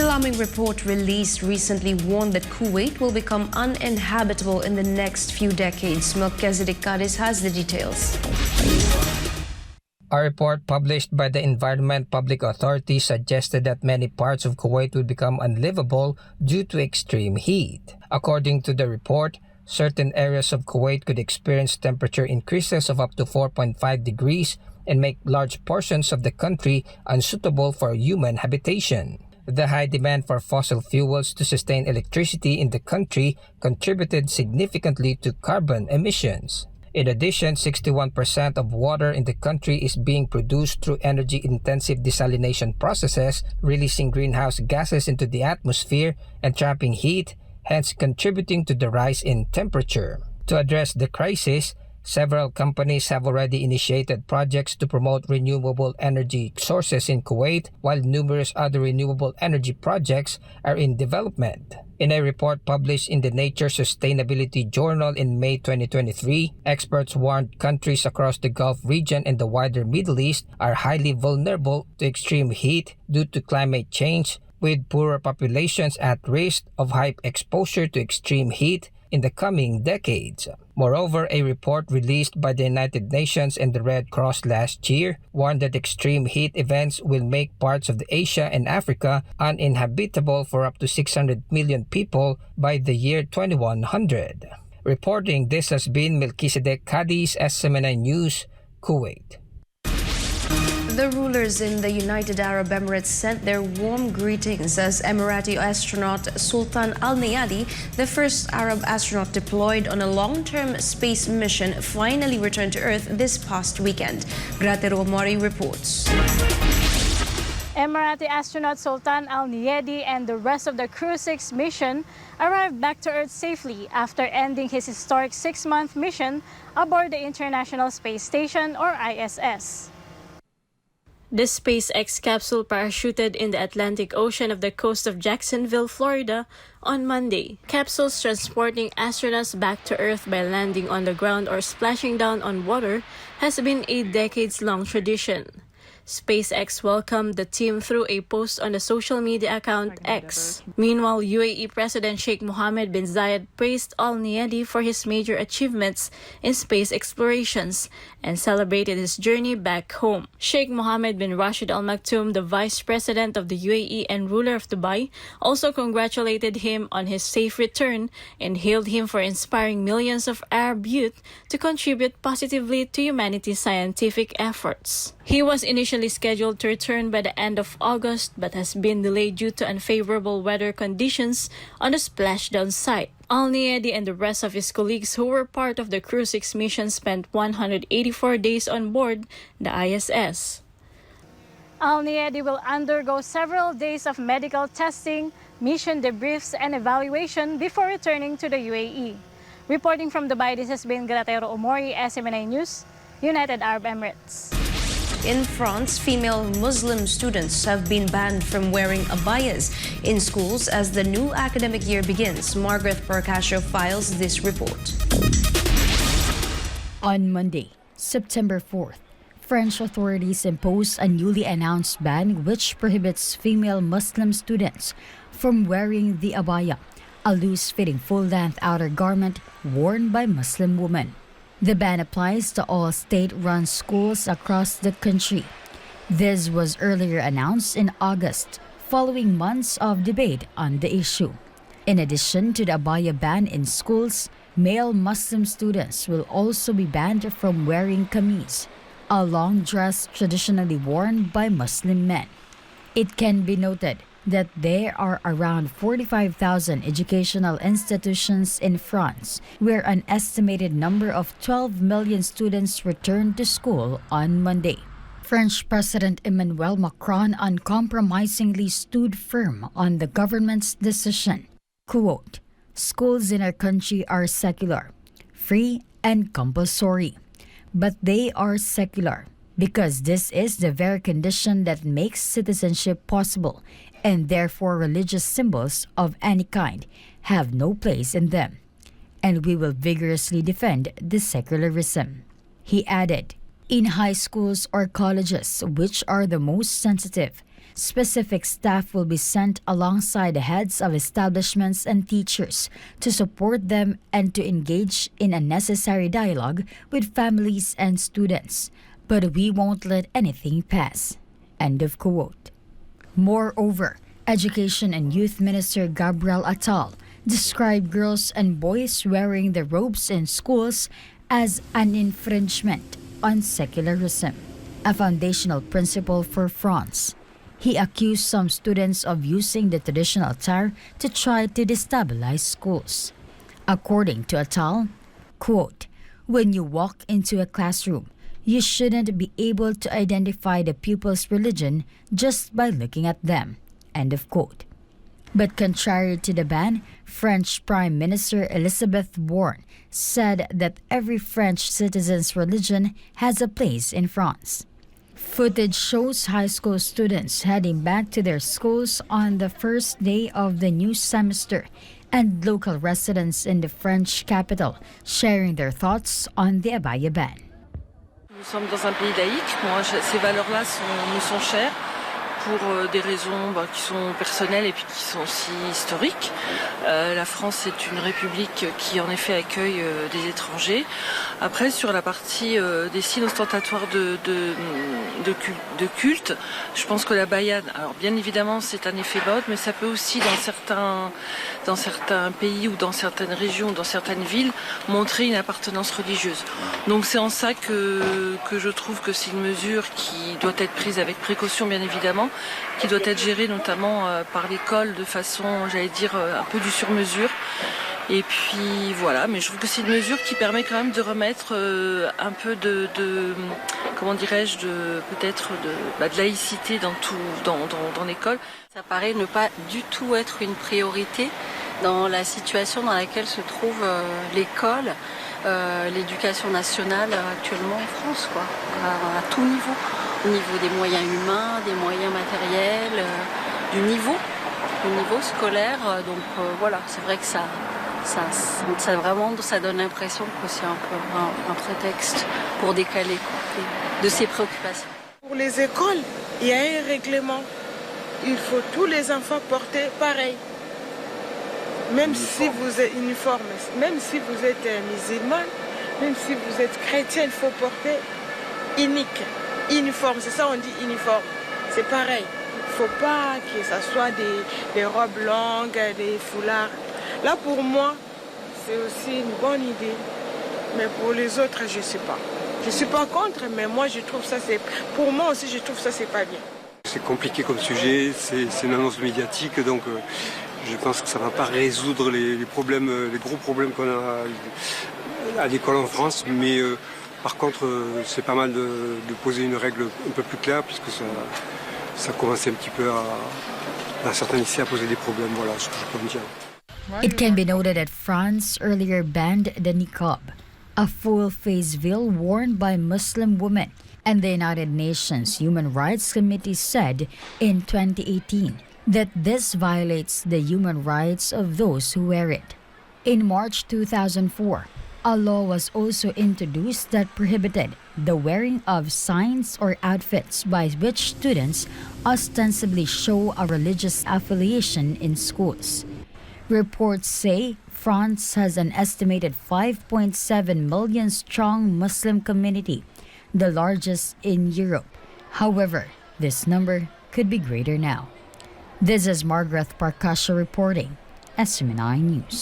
An alarming report released recently warned that Kuwait will become uninhabitable in the next few decades. Melchezedek Cadiz has the details. A report published by the Environment Public Authority suggested that many parts of Kuwait would become unlivable due to extreme heat. According to the report, certain areas of Kuwait could experience temperature increases of up to 4.5 degrees and make large portions of the country unsuitable for human habitation. The high demand for fossil fuels to sustain electricity in the country contributed significantly to carbon emissions. In addition, 61% of water in the country is being produced through energy-intensive desalination processes, releasing greenhouse gases into the atmosphere and trapping heat, hence contributing to the rise in temperature. To address the crisis, several companies have already initiated projects to promote renewable energy sources in Kuwait, while numerous other renewable energy projects are in development. In a report published in the Nature Sustainability Journal in May 2023, experts warned countries across the Gulf region and the wider Middle East are highly vulnerable to extreme heat due to climate change, with poorer populations at risk of high exposure to extreme heat in the coming decades. Moreover, a report released by the United Nations and the Red Cross last year warned that extreme heat events will make parts of Asia and Africa uninhabitable for up to 600 million people by the year 2100. Reporting this has been Melchezedek Cadiz, SMNI News, Kuwait. The rulers in the United Arab Emirates sent their warm greetings as Emirati astronaut Sultan Al Neyadi, the first Arab astronaut deployed on a long-term space mission, finally returned to Earth this past weekend. Gratero Mori reports. Emirati astronaut Sultan Al Neyadi and the rest of the Crew 6 mission arrived back to Earth safely after ending his historic 6-month mission aboard the International Space Station, or ISS. The SpaceX capsule parachuted in the Atlantic Ocean of the coast of Jacksonville, Florida, on Monday. Capsules transporting astronauts back to Earth by landing on the ground or splashing down on water has been a decades-long tradition. SpaceX welcomed the team through a post on the social media account X. Meanwhile, UAE President Sheikh Mohammed bin Zayed praised Al Neyadi for his major achievements in space explorations and celebrated his journey back home. Sheikh Mohammed bin Rashid Al Maktoum, the Vice President of the UAE and ruler of Dubai, also congratulated him on his safe return and hailed him for inspiring millions of Arab youth to contribute positively to humanity's scientific efforts. He was initially scheduled to return by the end of August but has been delayed due to unfavorable weather conditions on the splashdown site. Al Neyadi and the rest of his colleagues who were part of the Crew 6 mission spent 184 days on board the ISS. Al Neyadi will undergo several days of medical testing, mission debriefs, and evaluation before returning to the UAE. Reporting from Dubai, this has been Gratero Omori, SMNI News, United Arab Emirates. In France, female Muslim students have been banned from wearing abayas in schools as the new academic year begins. Margaret Percasio files this report. On Monday, September 4th, French authorities imposed a newly announced ban which prohibits female Muslim students from wearing the abaya, a loose-fitting full-length outer garment worn by Muslim women. The ban applies to all state-run schools across the country. This was earlier announced in August, following months of debate on the issue. In addition to the abaya ban in schools, male Muslim students will also be banned from wearing kameez, a long dress traditionally worn by Muslim men. It can be noted that there are around 45,000 educational institutions in France, where an estimated number of 12 million students returned to school on Monday. French President Emmanuel Macron uncompromisingly stood firm on the government's decision. Quote, "Schools in our country are secular, free and compulsory. But they are secular because this is the very condition that makes citizenship possible, and therefore religious symbols of any kind have no place in them. And we will vigorously defend this secularism." He added, "In high schools or colleges, which are the most sensitive, Specific staff will be sent alongside the heads of establishments and teachers to support them and to engage in a necessary dialogue with families and students. But we won't let anything pass. End of quote. Moreover, Education and Youth Minister Gabriel Attal described girls and boys wearing the robes in schools as an infringement on secularism, a foundational principle for France. He accused some students of using the traditional attire to try to destabilize schools. According to Attal, quote, "When you walk into a classroom, you shouldn't be able to identify the pupil's religion just by looking at them." End of quote. But contrary to the ban, French Prime Minister Elisabeth Borne said that every French citizen's religion has a place in France. Footage shows high school students heading back to their schools on the first day of the new semester and local residents in the French capital sharing their thoughts on the abaya ban. Nous sommes dans un pays laïque. Moi, ces valeurs-là me sont chères pour des raisons qui sont personnelles et puis qui sont aussi historiques. La France est une république qui en effet accueille des étrangers. Après, sur la partie des signes ostentatoires de culte, je pense que la bayane, alors bien évidemment c'est un effet mode, mais ça peut aussi dans certains pays ou dans certaines régions, dans certaines villes, montrer une appartenance religieuse. Donc c'est en ça que je trouve que c'est une mesure qui doit être prise avec précaution bien évidemment, qui doit être gérée notamment par l'école de façon, j'allais dire, un peu du sur-mesure. Et puis voilà, mais je trouve que c'est une mesure qui permet quand même de remettre un peu comment dirais-je, peut-être de laïcité dans l'école. Ça paraît ne pas du tout être une priorité dans la situation dans laquelle se trouve l'école, l'éducation nationale actuellement en France, quoi, à tout niveau. Au niveau des moyens humains, des moyens matériels, du niveau scolaire. Donc voilà, c'est vrai que ça donne l'impression que c'est un peu un prétexte pour décaler de ces préoccupations. Pour les écoles, il y a un règlement. Il faut tous les enfants porter pareil. Même si vous êtes uniforme, même si vous êtes musulman, même si vous êtes chrétien, il faut porter unique. Uniforme, c'est ça on dit uniforme. C'est pareil. Il ne faut pas que ça soit des robes longues, des foulards. Là pour moi, c'est aussi une bonne idée. Mais pour les autres, je ne sais pas. Je ne suis pas contre, mais moi je trouve ça, pour moi aussi je trouve ça c'est pas bien. C'est compliqué comme sujet, c'est une annonce médiatique, donc je pense que ça ne va pas résoudre les gros problèmes qu'on a à l'école en France, mais par contre c'est pas mal de poser une règle un peu plus claire, puisque ça commence un petit peu dans certains lycées à poser des problèmes, voilà ce que je peux me dire. It can be noted that France earlier banned the niqab, a full-face veil worn by Muslim women, and the United Nations Human Rights Committee said in 2018 that this violates the human rights of those who wear it. In March 2004, a law was also introduced that prohibited the wearing of signs or outfits by which students ostensibly show a religious affiliation in schools. Reports say France has an estimated 5.7 million strong Muslim community, the largest in Europe. However, this number could be greater now. This is Margaret Parkasha reporting, SMNI News.